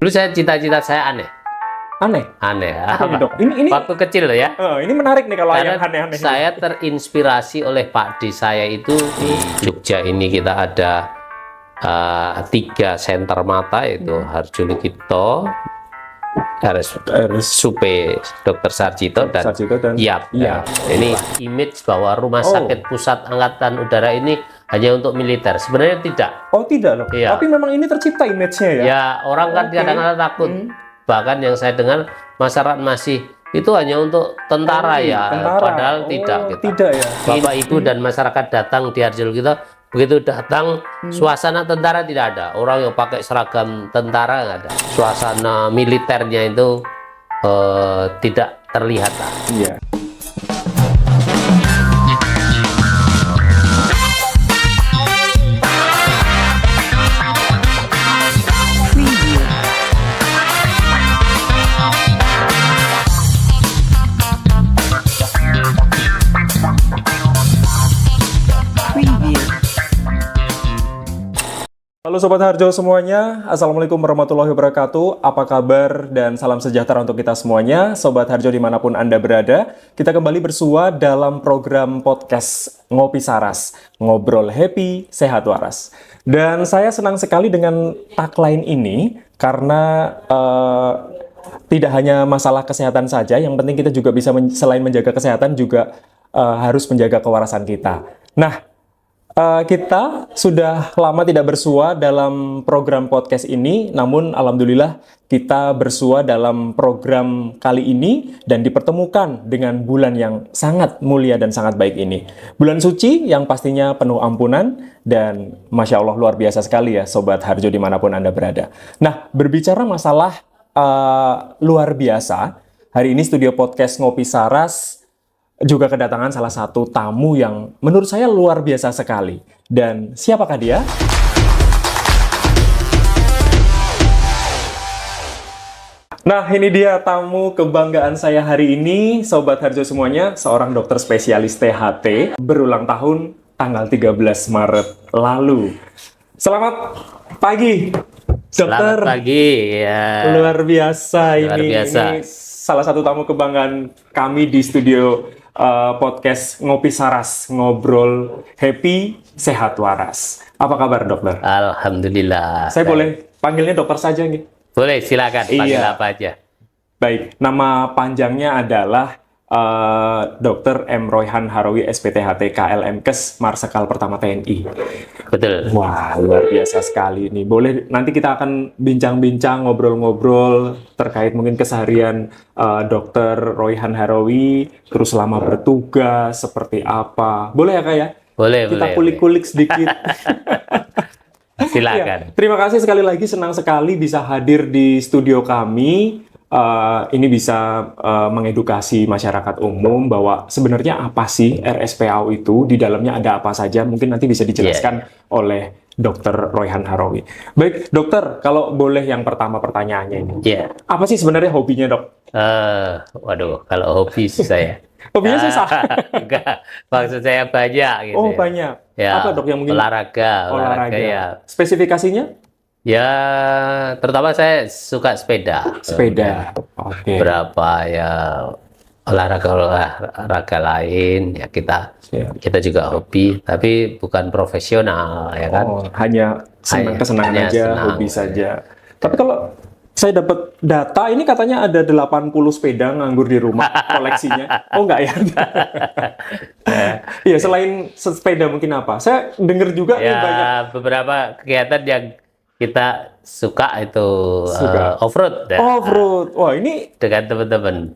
Dulu cita-cita saya aneh. Aneh. Apa nih, Dok? Ini Waktu kecil loh ya. ini menarik nih kalau Karena yang aneh-aneh. saya terinspirasi oleh Pak D saya itu di Jogja ini kita ada 3 senter mata itu Harjo Lukito, RSUP Dr. Sarjito dan Yap. Ini image bahwa rumah sakit pusat Angkatan Udara ini hanya untuk militer. Sebenarnya tidak. Oh, tidak loh. Iya. Tapi memang ini tercipta image-nya ya. Ya, orang kan kadang-kadang takut. Bahkan yang saya dengar masyarakat masih itu hanya untuk tentara ya. Padahal tidak gitu. Tidak ya. Bapak Ibu dan masyarakat datang di Harjo Lukito, begitu datang suasana tentara tidak ada. Orang yang pakai seragam tentara nggak ada. Suasana militernya itu tidak terlihat lah. Iya. Halo Sobat Harjo semuanya, Assalamualaikum warahmatullahi wabarakatuh. Apa kabar dan salam sejahtera untuk kita semuanya. Sobat Harjo dimanapun Anda berada, kita kembali bersua dalam program podcast Ngopi Saras, Ngobrol Happy, Sehat Waras. Dan saya senang sekali dengan tagline ini karena tidak hanya masalah kesehatan saja, yang penting kita juga bisa selain menjaga kesehatan juga harus menjaga kewarasan kita. Nah, kita sudah lama tidak bersua dalam program podcast ini, namun alhamdulillah kita bersua dalam program kali ini dan dipertemukan dengan bulan yang sangat mulia dan sangat baik ini. Bulan suci yang pastinya penuh ampunan dan Masya Allah luar biasa sekali ya Sobat Harjo dimanapun Anda berada. Nah, berbicara masalah luar biasa, hari ini studio podcast Ngopi Saras juga kedatangan salah satu tamu yang menurut saya luar biasa sekali. Dan siapakah dia? Nah, ini dia tamu kebanggaan saya hari ini, Sobat Harjo semuanya, seorang dokter spesialis THT, berulang tahun tanggal 13 Maret lalu. Selamat pagi, dokter. Selamat pagi, ya. Luar biasa Luar ini. biasa. Ini salah satu tamu kebanggaan kami di studio podcast Ngopi Saras, Ngobrol Happy, Sehat Waras. Apa kabar, dokter? Alhamdulillah. Saya boleh panggilnya dokter saja nih? Boleh, silakan panggil Iya. apa aja. Baik, nama panjangnya adalah Dr. M. Royhan Harawi, SPTHT, KLM-Kes, Marsikal Pertama TNI. Betul. Wah, luar biasa sekali ini. Boleh, nanti kita akan bincang-bincang, ngobrol-ngobrol terkait mungkin keseharian Dr. Royhan Harawi, terus selama bertugas, seperti apa. Boleh ya, Kak ya? Boleh, Kita boleh. kulik-kulik sedikit. Silakan. Ya, terima kasih sekali lagi, senang sekali bisa hadir di studio kami. Ini bisa mengedukasi masyarakat umum bahwa sebenarnya apa sih RSPAU itu, di dalamnya ada apa saja, mungkin nanti bisa dijelaskan oleh Dr. Royhan Harawi. Baik, dokter, kalau boleh yang pertama pertanyaannya ini. Ya. Apa sih sebenarnya hobinya, dok? Waduh, kalau hobi saya. Hobinya susah. Enggak, maksud saya banyak gitu. Oh, ya. banyak. Ya, Apa, dok, yang mungkin? olahraga ya. Spesifikasinya? Ya, terutama saya suka sepeda. Sepeda. Oke. Berapa ya olahraga lain ya kita juga hobi, tapi bukan profesional ya kan. Oh, hanya kesenangan hanya aja, senang. hobi saja. Tapi kalau saya dapat data, ini katanya ada 80 sepeda nganggur di rumah koleksinya. Oh, enggak ya? Iya, selain sepeda mungkin apa? Saya dengar juga Ya, banyak. beberapa kegiatan yang kita suka itu off-road. Off-road. Wah, ini Dengan teman-teman.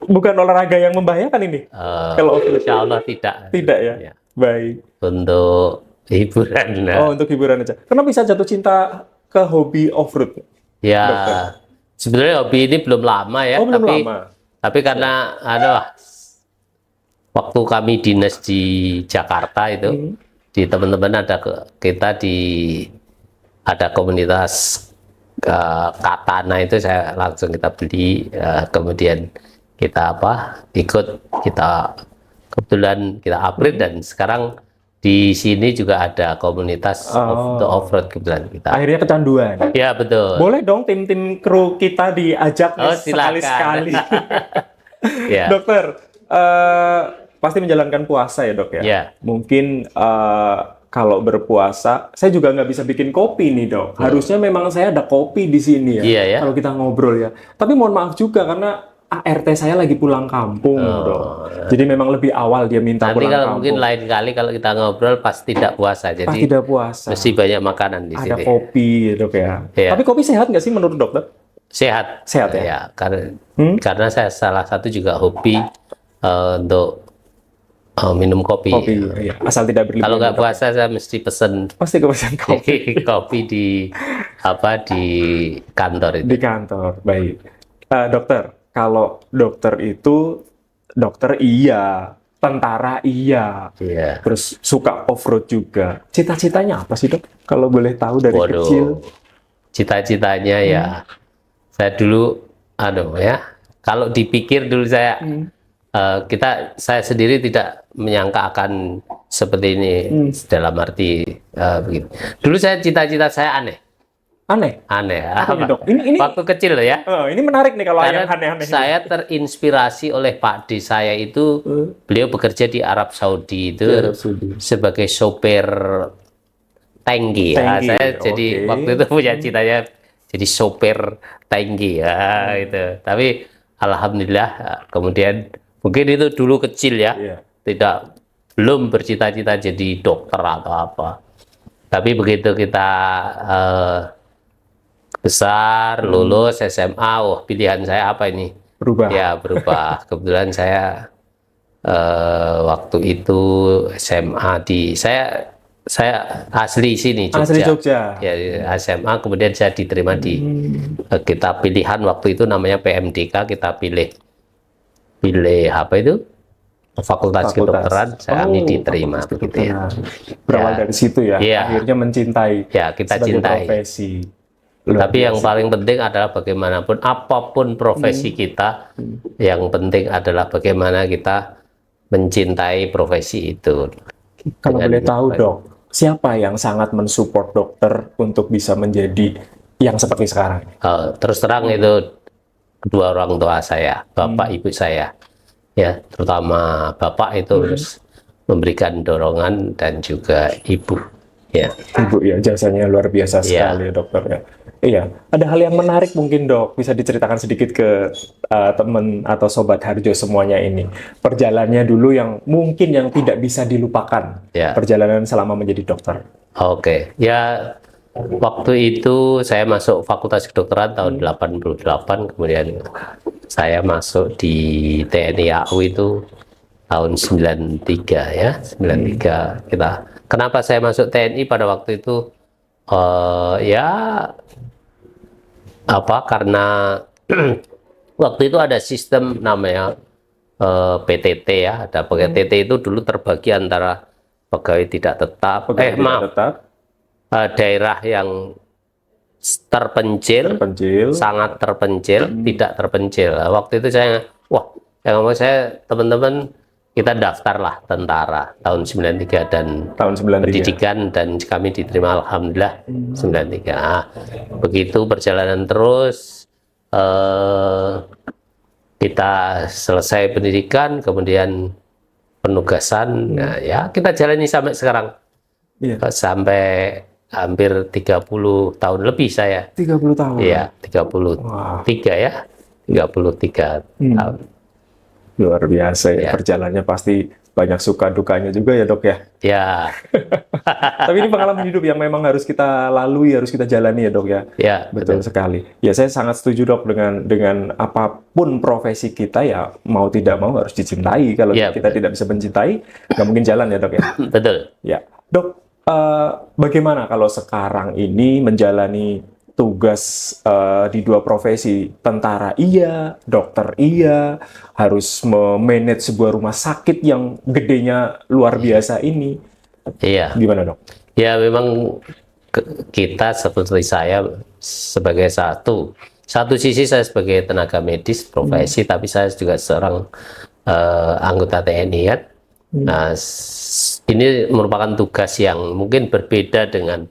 bukan olahraga yang membahayakan ini? Kalau off-road. Insya Allah tidak. Tidak ya? Ya. Baik. Untuk hiburan. Oh, untuk hiburan aja. Kenapa bisa jatuh cinta ke hobi off-road? Ya, Dokter? sebenarnya hobi ini belum lama ya. Oh, belum lama. Tapi karena waktu kami dinas di Jakarta itu, di teman-teman ada komunitas katana itu, saya langsung kita beli, kemudian kita ikut, kita kebetulan kita upgrade dan sekarang di sini juga ada komunitas untuk off-road kebetulan kita. Akhirnya kecanduan. Ya betul. Boleh dong tim-tim kru kita diajak Silakan. sekali-sekali. Ya. Dokter, pasti menjalankan puasa ya dok ya? Ya. Mungkin kalau berpuasa, saya juga nggak bisa bikin kopi nih dok. Harusnya memang saya ada kopi di sini ya, Iya, ya. kalau kita ngobrol ya. Tapi mohon maaf juga karena ART saya lagi pulang kampung dok. Jadi memang lebih awal dia minta Nanti pulang kalau kampung. mungkin lain kali kalau kita ngobrol pas tidak puasa, Pas jadi tidak puasa. mesti banyak makanan di Ada sini. kopi ya dok ya. Iya. Tapi kopi sehat nggak sih menurut dokter? Sehat. Sehat ya? Ya, karena saya salah satu juga hobi untuk minum kopi. Kopi, ya. Asal tidak berlebihan. Kalau nggak dok. puasa saya mesti pesen Pasti kepesan kopi kopi di kantor itu. di kantor. Baik, dokter. Kalau dokter itu dokter iya, tentara iya, Iya. terus suka off-road juga. Cita-citanya apa sih dok? Kalau boleh tahu dari Waduh. kecil. Cita-citanya ya, saya dulu, kalau dipikir dulu saya, saya sendiri tidak menyangka akan seperti ini dalam arti begitu. Dulu cita-cita saya aneh. Aneh. Apa? ini, Dok? Ini Waktu kecil loh ya. ini menarik nih kalau Karena yang aneh-aneh. saya terinspirasi oleh Pak D saya itu, beliau bekerja di Arab Saudi itu Di Arab Saudi. sebagai sopir tangki. Ya. Tangki, Saya jadi oke. waktu itu punya citanya jadi sopir tangki ya itu. Tapi alhamdulillah kemudian mungkin itu dulu kecil ya, Iya. belum bercita-cita jadi dokter atau apa. Tapi begitu kita besar, lulus SMA, pilihan saya apa ini? Berubah. Ya berubah. Kebetulan saya waktu itu SMA saya asli sini Jogja. Asli Jogja. Ya SMA, kemudian saya diterima di kita pilihan waktu itu namanya PMDK, kita pilih apa itu? Fakultas Kedokteran, saya diterima Fakultas begitu ya. Kedokteran. Berawal dari situ ya. Iya. Akhirnya mencintai. Ya, kita sebagai cintai. profesi. Luar Tapi yang biasa. paling penting adalah bagaimanapun apapun profesi kita, yang penting adalah bagaimana kita mencintai profesi itu. Kalau Dengan- boleh tahu dok, siapa yang sangat mensupport dokter untuk bisa menjadi yang seperti sekarang? Terus terang itu kedua orang tua saya, bapak ibu saya, ya terutama bapak itu harus memberikan dorongan dan juga ibu, ya. Ibu ya, jasanya luar biasa sekali ya dokter ya. Iya, ada hal yang menarik mungkin dok, bisa diceritakan sedikit ke teman atau sobat Harjo semuanya ini. Perjalanannya dulu yang mungkin yang tidak bisa dilupakan, Ya. perjalanan selama menjadi dokter. Oke, ya waktu itu saya masuk Fakultas Kedokteran tahun 88, kemudian saya masuk di TNI AU itu tahun 93 ya, 93 kita. Kenapa saya masuk TNI pada waktu itu? Karena waktu itu ada sistem namanya PTT ya, ada PTT itu dulu terbagi antara pegawai tidak tetap, Pegawai tidak tetap, daerah yang terpencil, sangat terpencil, tidak terpencil. Waktu itu saya, yang ngomong saya, teman-teman, kita daftarlah tentara tahun 93 dan tahun 93. pendidikan, dan kami diterima alhamdulillah 93. Nah, begitu perjalanan terus, kita selesai pendidikan, kemudian penugasan, nah, ya kita jalani sampai sekarang. Iya. Sampai hampir 30 tahun lebih saya. 30 tahun. Iya, 33 ya. 33 tahun. Luar biasa ya, Ya. perjalanannya pasti banyak suka dukanya juga ya dok ya. Ya, Tapi ini pengalaman hidup yang memang harus kita lalui, harus kita jalani ya dok ya. ya Betul sekali. Ya saya sangat setuju dok dengan apapun profesi kita ya mau tidak mau harus dicintai. Kalau Ya, kita tidak bisa mencintai, nggak mungkin jalan ya dok ya. betul. Ya dok, bagaimana kalau sekarang ini menjalani tugas di dua profesi, tentara iya, dokter iya, harus memanage sebuah rumah sakit yang gedenya luar biasa ini. Iya. Gimana dok? Ya memang kita seperti saya sebagai satu sisi saya sebagai tenaga medis profesi, tapi saya juga seorang anggota TNI kan. Nah, ini merupakan tugas yang mungkin berbeda dengan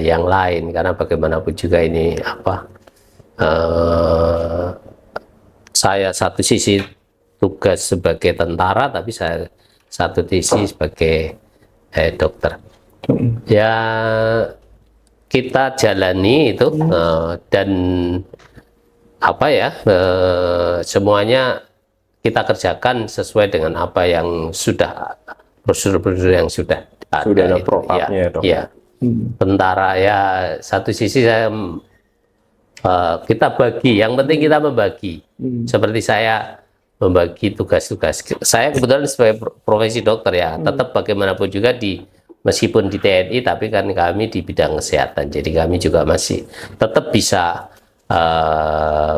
yang lain, karena bagaimanapun juga ini saya satu sisi tugas sebagai tentara, tapi saya satu sisi sebagai dokter. Ya, kita jalani itu dan semuanya kita kerjakan sesuai dengan apa yang sudah prosedur-prosedur yang sudah ada protapnya, Dok. Ya. Tentara ya, satu sisi kita bagi, yang penting kita membagi. Seperti saya membagi tugas-tugas. Saya kebetulan sebagai profesi dokter ya, tetap bagaimanapun juga meskipun di TNI, tapi kan kami di bidang kesehatan, jadi kami juga masih tetap bisa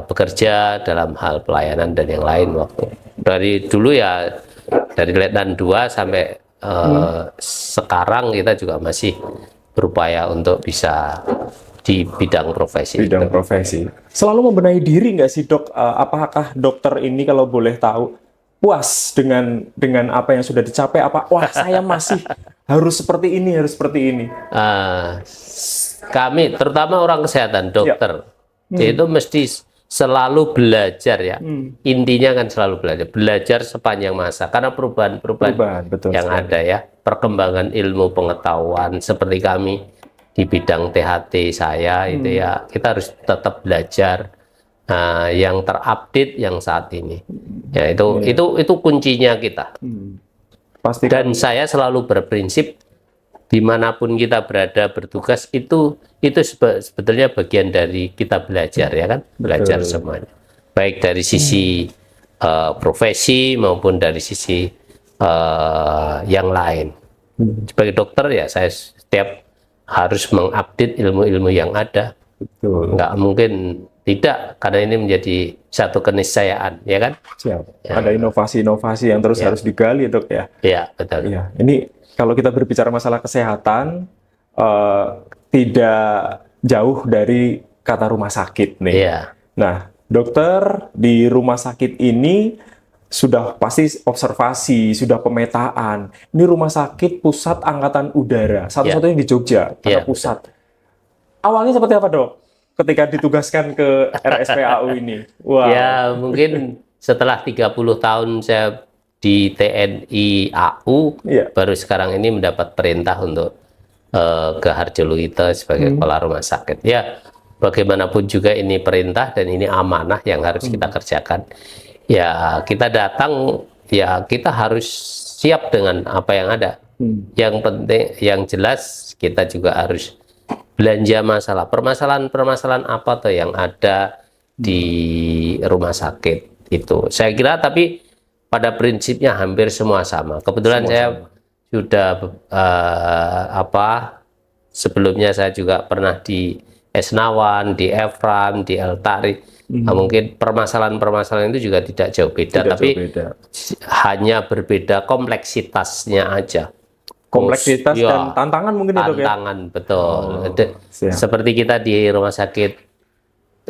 bekerja dalam hal pelayanan dan yang lain. Waktu dari dulu ya, dari Letnan 2 sampai sekarang kita juga masih berupaya untuk bisa di bidang profesi. Profesi. Selalu membenahi diri nggak sih, Dok? Apakah dokter ini, kalau boleh tahu, puas dengan apa yang sudah dicapai? Wah, saya masih harus seperti ini, harus seperti ini. Kami, terutama orang kesehatan, dokter, itu mesti selalu belajar ya. Intinya kan selalu belajar sepanjang masa, karena perubahan yang ada ya, perkembangan ilmu pengetahuan seperti kami di bidang THT saya itu ya, kita harus tetap belajar yang terupdate yang saat ini. Ya, itu kuncinya kita. Dan saya selalu berprinsip, dimanapun kita berada bertugas, itu sebetulnya bagian dari kita belajar ya kan, belajar semuanya, baik dari sisi profesi maupun dari sisi yang lain. Sebagai dokter ya, saya setiap harus mengupdate ilmu-ilmu yang ada. Nggak mungkin tidak, karena ini menjadi satu keniscayaan, ya kan? Siap. Ya. Ada inovasi-inovasi yang terus harus digali, Dok ya? Iya, betul. Ya. Ini kalau kita berbicara masalah kesehatan, tidak jauh dari kata rumah sakit nih. Iya. Nah, dokter di rumah sakit ini sudah pasti observasi, sudah pemetaan. Ini rumah sakit pusat Angkatan Udara, satu-satunya di Jogja, pusat. Awalnya seperti apa, Dok, ketika ditugaskan ke RSPAU ini? Wow. Ya, mungkin setelah 30 tahun saya di TNI AU, baru sekarang ini mendapat perintah untuk ke Harjoluwito sebagai kepala rumah sakit. Ya, bagaimanapun juga ini perintah dan ini amanah yang harus kita kerjakan. Ya, kita datang, ya kita harus siap dengan apa yang ada. Yang penting, yang jelas kita juga harus belanja permasalahan apa tuh yang ada di rumah sakit itu. Saya kira, tapi pada prinsipnya hampir semua sama. Kebetulan saya sudah sebelumnya saya juga pernah di Esnawan, di Efram, di El Tari. Nah, mungkin permasalahan-permasalahan itu juga tidak jauh beda, hanya berbeda kompleksitasnya aja. Kompleksitas dan tantangan mungkin itu ya? Tantangan, betul. Seperti kita di Rumah Sakit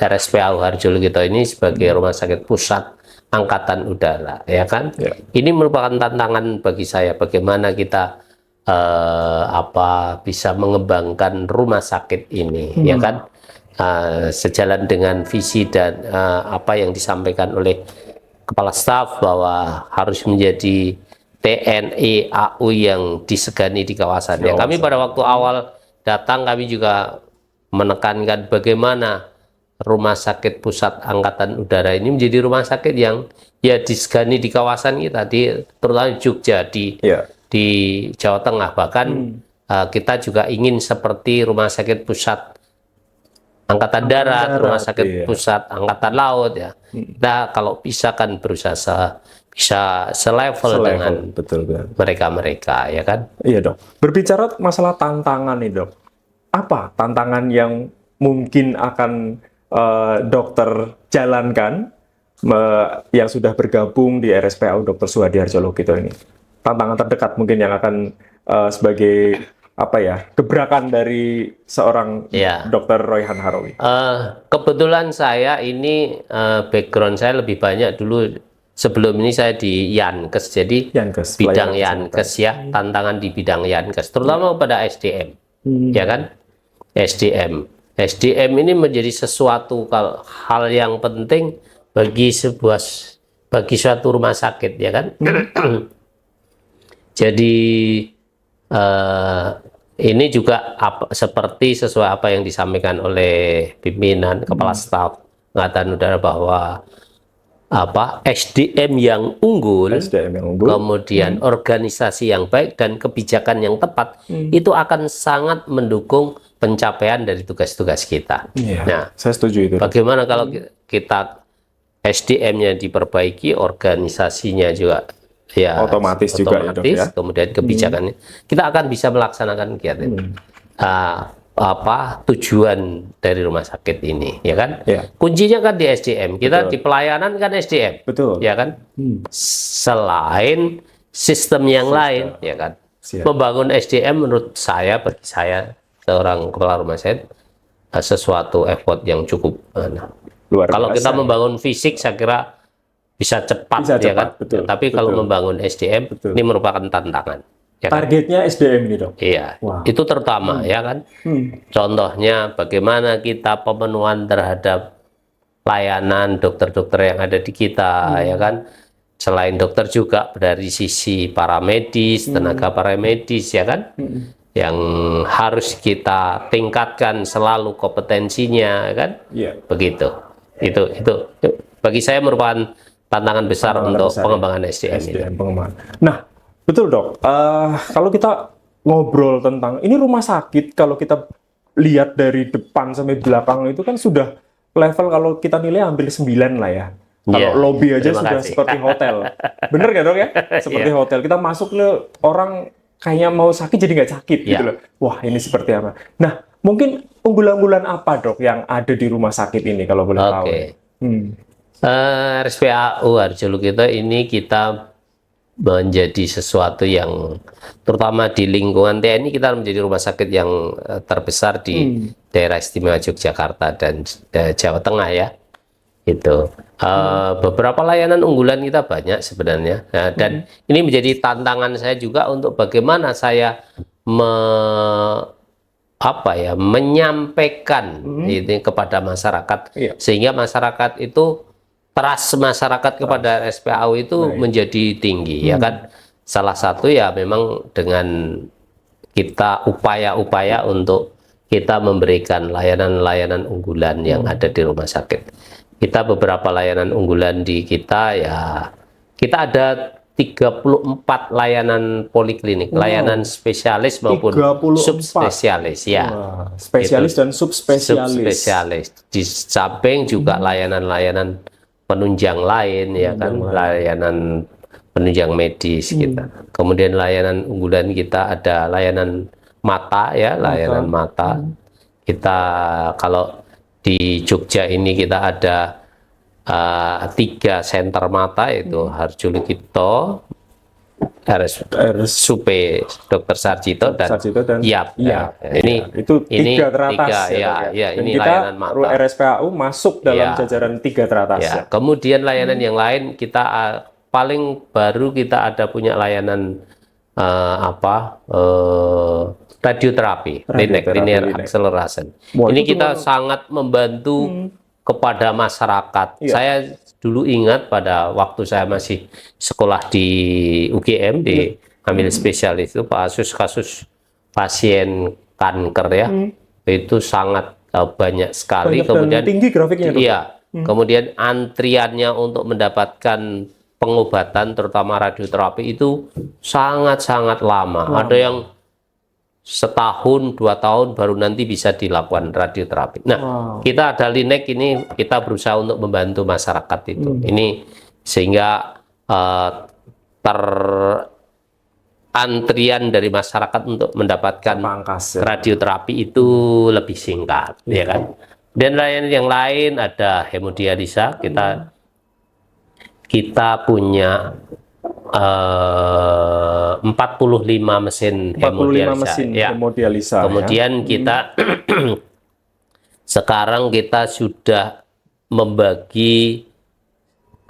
RSPAU Harjoluwito ini sebagai Rumah Sakit Pusat Angkatan Udara, ya kan? Ini merupakan tantangan bagi saya, bagaimana kita bisa mengembangkan rumah sakit ini, ya kan? Sejalan dengan visi dan apa yang disampaikan oleh Kepala Staf, bahwa harus menjadi TNI AU yang disegani di kawasan. Ya, kami pada waktu awal datang, kami juga menekankan bagaimana Rumah Sakit Pusat Angkatan Udara ini menjadi rumah sakit yang ya disegani di kawasan kita, terutama Jogja, di Jawa Tengah. Bahkan kita juga ingin seperti Rumah Sakit Pusat Angkatan Darat, Rumah Sakit Pusat Angkatan Laut ya. Kita kalau bisa kan berusaha bisa selevel dengan mereka-mereka, ya kan? Iya, Dok. Berbicara masalah tantangan nih, Dok. Apa tantangan yang mungkin akan dokter jalankan yang sudah bergabung di RSPAU Dr. Suhadi Harjoluwito ini? Tantangan terdekat mungkin yang akan sebagai gebrakan dari seorang Dr. Royhan Harowi. Kebetulan saya ini background saya lebih banyak dulu sebelum ini saya di Yankes, jadi Yankes, bidang pelayanan Yankes ya, tantangan di bidang Yankes, terutama pada SDM, ya kan? SDM ini menjadi sesuatu hal yang penting bagi suatu rumah sakit, ya kan? Jadi ini juga seperti sesuai apa yang disampaikan oleh pimpinan Kepala Staf Angkatan Udara bahwa SDM yang unggul, kemudian organisasi yang baik dan kebijakan yang tepat itu akan sangat mendukung pencapaian dari tugas-tugas kita. Nah, saya setuju itu. Bagaimana kalau kita SDM-nya diperbaiki, organisasinya juga ya otomatis juga ya, Dok, ya? Kemudian kebijakannya kita akan bisa melaksanakan kegiatan tujuan dari rumah sakit ini, ya kan? Kuncinya kan di SDM, kita di pelayanan kan SDM, ya kan? Selain sistem yang lain, ya kan? Membangun SDM menurut saya, bagi saya seorang kepala rumah sakit, sesuatu effort yang cukup luar biasa. Kalau kita membangun fisik, saya kira bisa cepat, ya kan? Tapi kalau membangun SDM, ini merupakan tantangan. Ya kan? Targetnya SDM ini, Dok? Iya, itu terutama, ya kan? Contohnya bagaimana kita pemenuhan terhadap layanan dokter-dokter yang ada di kita, ya kan? Selain dokter juga dari sisi paramedis, tenaga paramedis, ya kan? Yang harus kita tingkatkan selalu kompetensinya, ya kan? Begitu. Itu bagi saya merupakan tantangan besar untuk pengembangan SDM. Nah, betul, Dok. Kalau kita ngobrol tentang ini rumah sakit, kalau kita lihat dari depan sampai belakang itu kan sudah level, kalau kita nilai hampir 9 lah ya. Kalau lobby aja sudah seperti hotel. Bener nggak, Dok, ya? Seperti hotel. Kita masuk nih, orang kayaknya mau sakit jadi nggak sakit gitu loh. Wah, ini seperti apa? Nah, mungkin unggulan-unggulan apa, Dok, yang ada di rumah sakit ini kalau boleh tahu? RSPAU Harjolo kita menjadi sesuatu yang terutama di lingkungan TNI, kita menjadi rumah sakit yang terbesar di daerah istimewa Yogyakarta dan Jawa Tengah, ya. Itu beberapa layanan unggulan kita banyak sebenarnya, dan ini menjadi tantangan saya juga untuk bagaimana saya menyampaikan ini kepada masyarakat, sehingga masyarakat itu trust masyarakat kepada RSPAU itu menjadi tinggi, ya kan? Salah satu ya memang dengan kita upaya-upaya untuk kita memberikan layanan-layanan unggulan yang ada di rumah sakit. Kita beberapa layanan unggulan di kita, ya kita ada 34 layanan poliklinik, layanan spesialis maupun subspesialis, ya. Spesialis dan subspesialis. Di samping juga layanan-layanan penunjang lain, ya kan, layanan penunjang medis kita. Kemudian layanan unggulan kita ada layanan mata, ya, layanan mata. Kita kalau di Jogja ini kita ada 3 senter mata, yaitu Harjolo Kito, RSUP Dr. Sarjito dan YAP. Ini itu 3 teratas, ini layanan mata. RSPAU masuk dalam jajaran 3 teratas. Kemudian layanan yang lain kita paling baru kita ada punya layanan radioterapi, linear acceleration. Ini kita sangat membantu kepada masyarakat. Saya dulu ingat pada waktu saya masih sekolah di UGM, di ambil spesialis itu, kasus pasien kanker, ya, itu sangat banyak sekali. Kemudian tinggi grafiknya, Dok. Kemudian antriannya untuk mendapatkan pengobatan terutama radioterapi itu sangat-sangat lama. Ada yang setahun, 2 tahun baru nanti bisa dilakukan radioterapi. Nah, kita ada Linek ini, kita berusaha untuk membantu masyarakat itu. Ini sehingga antrian dari masyarakat untuk mendapatkan radioterapi itu lebih singkat, ya kan. Dan layanan yang lain ada hemodialisa, kita punya 45 mesin hemodialisa. Kemudian kita sekarang kita sudah membagi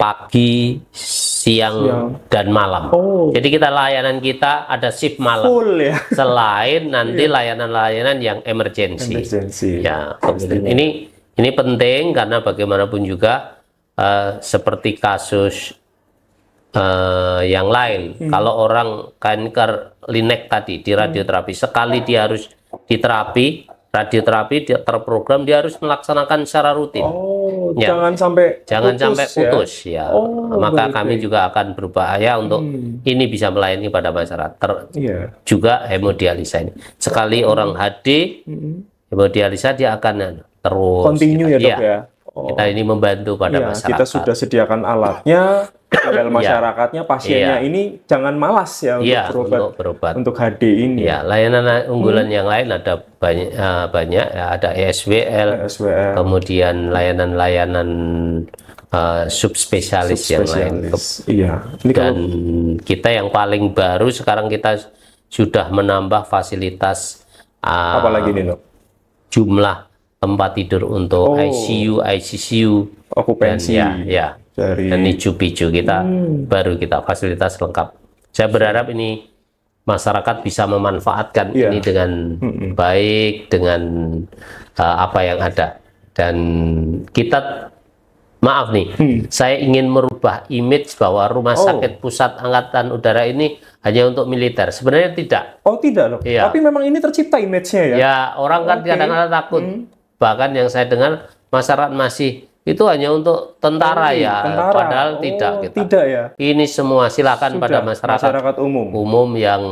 pagi, siang, dan malam. Jadi layanan kita ada shift malam. Full ya. Selain nanti layanan-layanan yang emergency. Ya, ini penting karena bagaimanapun juga seperti kasus yang lain. Kalau orang kanker linek tadi di radioterapi, sekali dia harus diterapi, radioterapi terprogram, dia harus melaksanakan secara rutin. Ya. Jangan sampai putus ya. Maka kami juga akan berupaya untuk ini bisa melayani pada masyarakat. Juga hemodialisa ini. Sekali orang HD hemodialisa, dia akan terus continue ya dok ya. Kita ini membantu pada masyarakat. Kita sudah sediakan alatnya, tinggal masyarakatnya, pasiennya ini jangan malas ya untuk berobat untuk HD ini. Ya, layanan unggulan yang lain ada banyak ya, ada ESWL, kemudian layanan-layanan subspesialis yang lain. Dan kita yang paling baru sekarang kita sudah menambah fasilitas apalagi nih dok? Jumlah tempat tidur untuk ICU, okupansi dan NICU-PICU kita baru kita fasilitas lengkap. Saya berharap ini masyarakat bisa memanfaatkan ini dengan baik, dengan apa yang ada. Dan kita, maaf nih, saya ingin merubah image bahwa Rumah Sakit Pusat Angkatan Udara ini hanya untuk militer. Sebenarnya tidak. Tidak loh. Tapi memang ini tercipta image-nya ya. Ya, orang kan kadang-kadang takut. Bahkan yang saya dengar, masyarakat masih itu hanya untuk tentara padahal tidak ya. Ini semua silakan pada masyarakat umum yang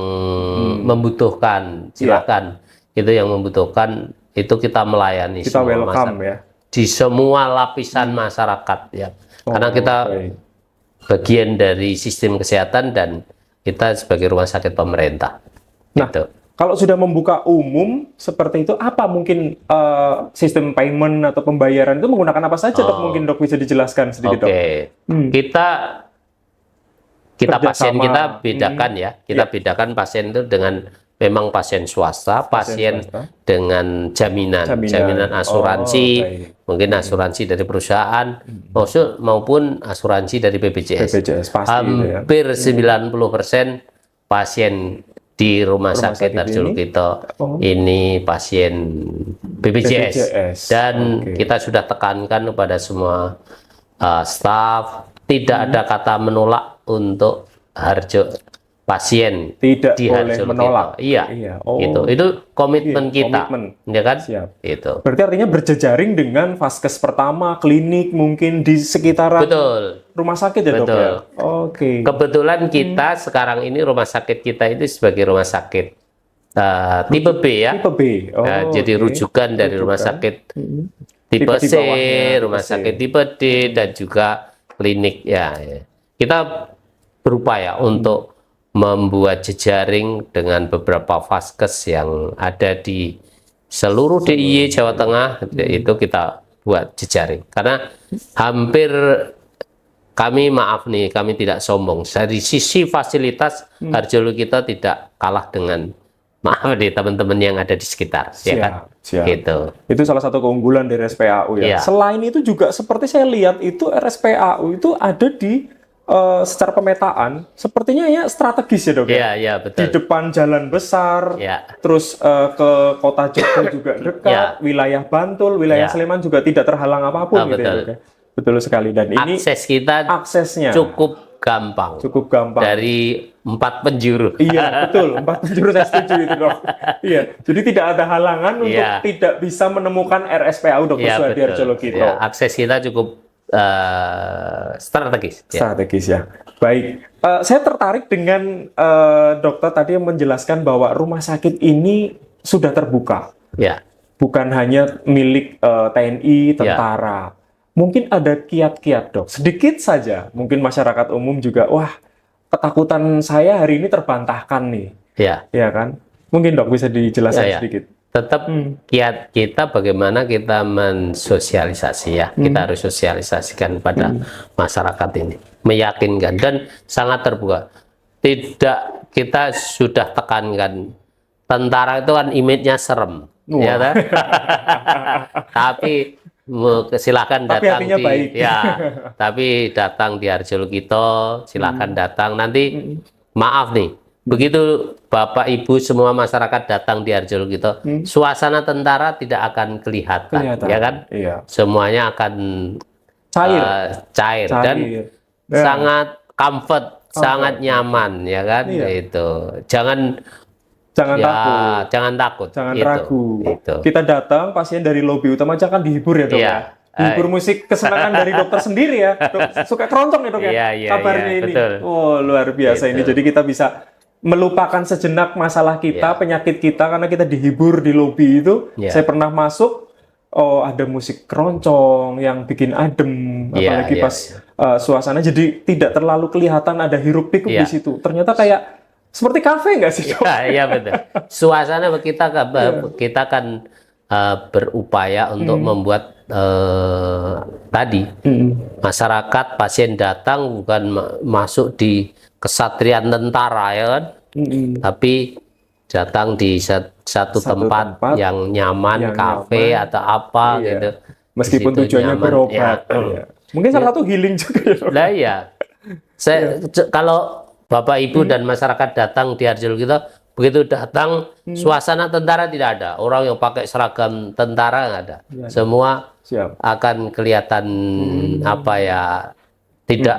membutuhkan, silakan. Itu yang membutuhkan, itu kita melayani, kita welcome ya di semua lapisan masyarakat ya. Karena kita bagian dari sistem kesehatan dan kita sebagai rumah sakit pemerintah. Gitu. Kalau sudah membuka umum seperti itu, apa mungkin sistem payment atau pembayaran itu menggunakan apa saja dok? Mungkin dok bisa dijelaskan sedikit dok. Kita pasien kita bedakan ya. Kita bedakan pasien itu dengan memang pasien swasta, pasien dengan jaminan asuransi, mungkin asuransi dari perusahaan, maupun asuransi dari BPJS. Hampir 90% pasien di Rumah Sakit Harjo Lukito ini pasien BPJS. Dan kita sudah tekankan kepada semua staf, tidak ada kata menolak untuk pasien tidak di boleh menolak. Itu komitmen kita, ya kan? Itu. Berarti artinya berjejaring dengan vaskes pertama, klinik mungkin di sekitaran rumah sakit ya dok ya. Kebetulan kita sekarang ini rumah sakit kita itu sebagai rumah sakit tipe B ya. Tipe B. Jadi rujukan dari rumah sakit tipe C, rumah sakit tipe D, dan juga klinik ya. Kita berupaya untuk membuat jejaring dengan beberapa vaskes yang ada di seluruh DIY Jawa Tengah. Itu kita buat jejaring karena hampir kami tidak sombong, dari sisi fasilitas Harjo Lukito tidak kalah dengan teman-teman yang ada di sekitar. Gitu. Itu salah satu keunggulan dari RSPAU ya. Selain itu juga seperti saya lihat itu RSPAU itu ada di secara pemetaan sepertinya ya strategis ya dok ya. Betul. Di depan jalan besar, terus ke kota Jogja juga dekat, wilayah Bantul, wilayah Sleman juga tidak terhalang apapun gitu ya dok ya. Betul sekali, dan ini aksesnya cukup gampang dari 4 penjuru. Iya betul, 4 penjuru saya setuju itu dok. Jadi tidak ada halangan untuk tidak bisa menemukan RSPAU Dr. Suhadi Harjo Lukito. Akses kita cukup strategis ya. Baik, saya tertarik dengan dokter tadi yang menjelaskan bahwa rumah sakit ini sudah terbuka, bukan hanya milik TNI, tentara. Mungkin ada kiat-kiat dok, sedikit saja. Mungkin masyarakat umum juga, wah ketakutan saya hari ini terbantahkan nih, ya kan? Mungkin dok bisa dijelaskan sedikit. Tetap kiat kita bagaimana kita mensosialisasi ya. Kita harus sosialisasikan pada masyarakat ini, meyakinkan dan sangat terbuka. Tidak, kita sudah tekankan tentara itu kan image-nya serem, ya kan? Tapi silakan Tapi datang hatinya di baik. ya, tapi datang di Harjolukito, silakan datang. Nanti maaf nih, begitu Bapak Ibu semua masyarakat datang di Harjolukito, suasana tentara tidak akan kelihatan, ya kan? Iya. Semuanya akan Cair. cair dan Cair. sangat comfort, sangat nyaman, ya kan? Iya. Itu jangan Jangan ya, takut. jangan takut, Jangan itu, ragu. itu. Kita datang, pasien dari lobi utama aja kan dihibur ya dok Iya. ya. Dihibur musik kesenangan dari dokter sendiri ya. Dok, suka keroncong ya dok ya. Iya, iya, Kabarnya iya, ini. betul. Oh luar biasa ini. Gitu. Jadi kita bisa melupakan sejenak masalah kita, Iya. penyakit kita karena kita dihibur di lobi itu. Iya. Saya pernah masuk. Oh ada musik keroncong yang bikin adem, Iya, apalagi iya, pas suasana jadi tidak terlalu kelihatan ada hiruk pikuk Iya. di situ. Ternyata kayak seperti kafe nggak sih dok? Ya, iya betul. Suasana kita kan berupaya untuk membuat tadi masyarakat pasien datang bukan masuk di kesatrian tentara ya kan, tapi datang di satu tempat tempat yang nyaman, yang kafe nyaman. atau apa Iya. gitu. Meskipun Di situ tujuannya nyaman, berobat. ya. Iya. Mungkin salah satu healing juga ya dok? Lah iya. Kalau Bapak Ibu dan masyarakat datang di Harjolukito, begitu datang suasana tentara tidak ada. Orang yang pakai seragam tentara nggak ada. Semua Siap. akan kelihatan apa ya? Tidak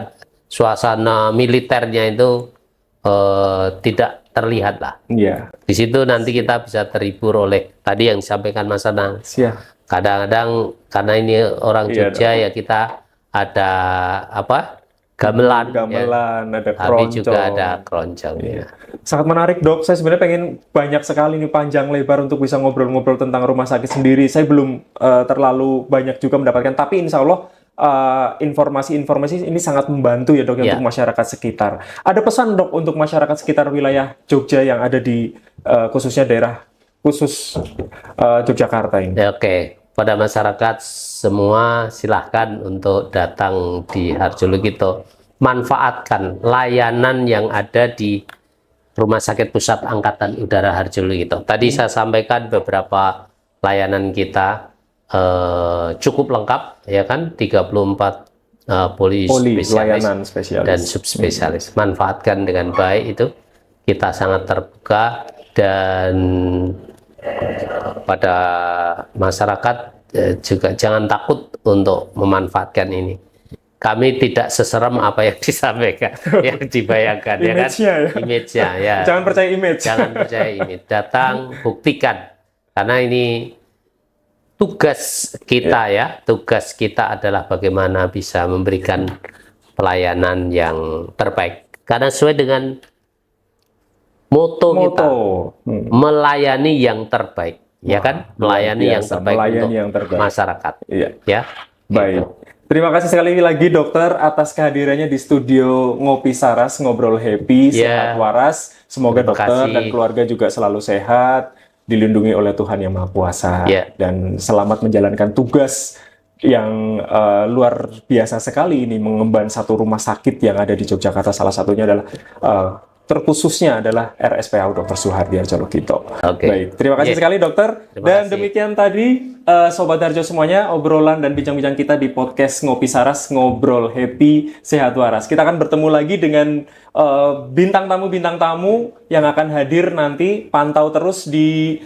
suasana militernya itu tidak terlihat lah. Iya. Di situ nanti kita bisa terhibur oleh tadi yang disampaikan Mas Anang. Siap. Kadang-kadang karena ini orang Iya, Jogja ya kita ada apa? Gamelan, ya. Gamelan, ada Tapi keroncong. juga ada keroncong. Ya. Sangat menarik dok. Saya sebenarnya pengen banyak sekali nih panjang lebar untuk bisa ngobrol-ngobrol tentang rumah sakit sendiri. Saya belum terlalu banyak juga mendapatkan. Tapi insya Allah informasi-informasi ini sangat membantu ya dok ya, Ya. untuk masyarakat sekitar. Ada pesan dok untuk masyarakat sekitar wilayah Jogja yang ada di khususnya daerah khusus Yogyakarta ini. Ya, oke, pada masyarakat semua silahkan untuk datang di Harjolukito, manfaatkan layanan yang ada di Rumah Sakit Pusat Angkatan Udara Harjolukito. Tadi saya sampaikan beberapa layanan kita cukup lengkap, ya kan, 34 poli spesialis layanan spesialis dan subspesialis. Manfaatkan dengan baik itu, kita sangat terbuka dan pada masyarakat juga jangan takut untuk memanfaatkan ini. Kami tidak seserem apa yang disampaikan, yang dibayangkan, ya kan? Image-nya ya. Image-nya, ya. Jangan percaya image. Jangan percaya image. Datang, buktikan. Karena ini tugas kita ya. Tugas kita adalah bagaimana bisa memberikan pelayanan yang terbaik. Karena sesuai dengan moto kita, melayani yang terbaik. Ya kan? Melayani yang terbaik untuk masyarakat. Iya. Ya. Baik. Terima kasih sekali lagi dokter atas kehadirannya di studio Ngopi Saras, Ngobrol Happy, sehat waras. Semoga dokter dan keluarga juga selalu sehat, dilindungi oleh Tuhan Yang Maha Kuasa, dan selamat menjalankan tugas yang luar biasa sekali ini, mengemban satu rumah sakit yang ada di Yogyakarta. Salah satunya adalah terkhususnya adalah RSPAU Dr. Suhardi Harjolukito. Baik, terima kasih sekali dokter. Dan demikian tadi Sobat Harjo semuanya, obrolan dan bincang-bincang kita di podcast Ngopi Saras, Ngobrol Happy, Sehat Waras. Kita akan bertemu lagi dengan bintang tamu yang akan hadir nanti. Pantau terus di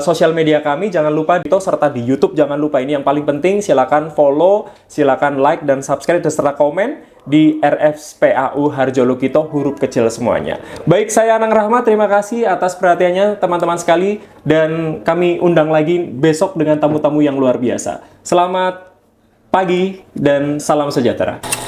sosial media kami, jangan lupa serta di YouTube, jangan lupa. Ini yang paling penting, silakan follow, silakan like dan subscribe serta komen di RSPAU Harjolukito, huruf kecil semuanya. Baik, saya Anang Rahmat, terima kasih atas perhatiannya teman-teman sekali, dan kami undang lagi besok dengan tamu-tamu yang luar biasa. Selamat pagi dan salam sejahtera.